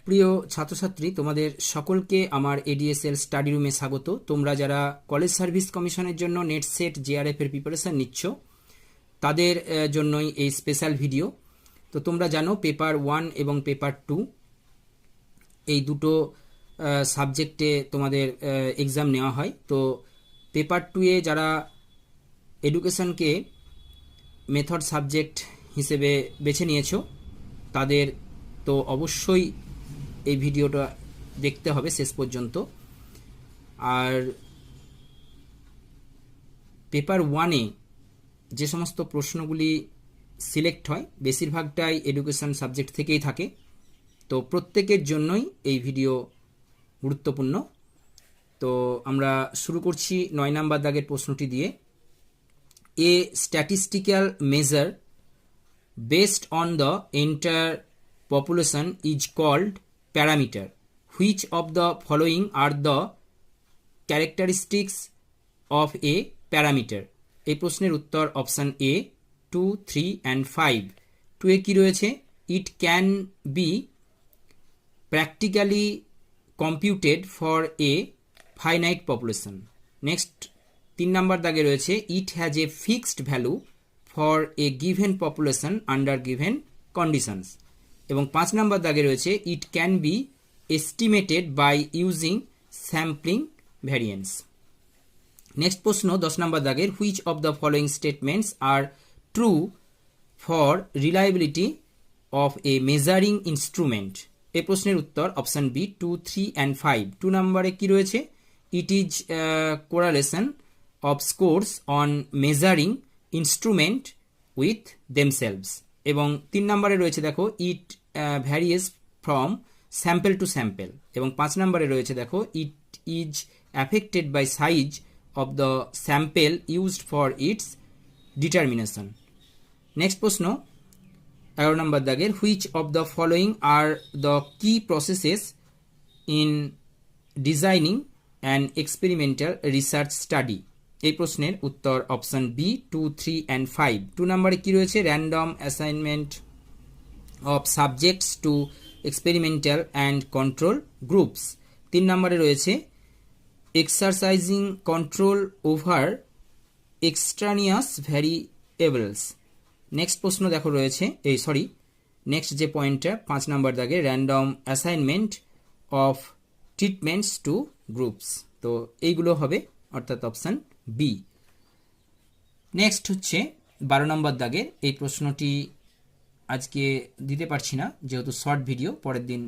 প্রিয় ছাত্রছাত্রী, তোমাদের সকলকে আমার এডিএসএল স্টাডি রুমে স্বাগত। তোমরা যারা কলেজ সার্ভিস কমিশনের জন্য নেট সেট জেআরএফ এর প্রিপারেশন নিচ্ছ, তাদের জন্যই এই স্পেশাল ভিডিও। তো তোমরা জানো পেপার 1 এবং পেপার 2 এই দুটো সাবজেক্টে তোমাদের এক্সাম নেওয়া হয়। তো পেপার 2 এ যারা এডুকেশনকে মেথড সাবজেক্ট হিসেবে বেছে নিয়েছো, তাদের তো অবশ্যই এই ভিডিওটা দেখতে হবে শেষ পর্যন্ত। আর পেপার 1-এ যে সমস্ত প্রশ্নগুলি সিলেক্ট হয় বেশিরভাগটাই এডুকেশন সাবজেক্ট থেকেই থাকে। তো প্রত্যেকের জন্যই এই ভিডিও গুরুত্বপূর্ণ। তো আমরা শুরু করছি 9 নাম্বার দাগের প্রশ্নটি দিয়ে। A statistical measure based on the entire population is called parameter. Which of the following are the characteristics of a parameter? এই প্রশ্নের উত্তর অপশন এ 2, 3 and 5। 2 এ কি রয়েছে? It can be practically computed for a finite population. Next 3 number দাগে রয়েছে it has a fixed value for a given population under given conditions। এবং 5 number দাগে রয়েছে it can be estimated by using sampling variance। Next প্রশ্ন 10 number দাগের which of the following statements are true for reliability of a measuring instrument? এই প্রশ্নের উত্তর option B 2, 3 and 5। 2 নম্বরে কি রয়েছে? it is correlation of scores on measuring instrument with themselves। এবং 3 নম্বরে রয়েছে দেখো it varies from sample to sample। এবং 5 নম্বরে রয়েছে দেখো it is affected by size of the sample used for its determination। Next প্রশ্ন 11 নম্বর দাগের which of the following are the key processes in designing an experimental research study? এই প্রশ্নের উত্তর option B 2, 3 and 5। 2 নম্বরে কি রয়েছে? Random assignment of subjects to experimental and control groups. 3 নম্বরে রয়েছে exercising control over extraneous variables. Next প্রশ্ন দেখো রয়েছে নেক্সট যে পয়েন্টটা 5 নম্বর দাগে random assignment of treatments to groups. তো এইগুলো হবে অর্থাৎ অপশন বি। নেক্সট হচ্ছে 12 নম্বর দাগের এই প্রশ্নটি আজকে দিতে পারছি না যেহেতু শর্ট ভিডিও, পরের দিন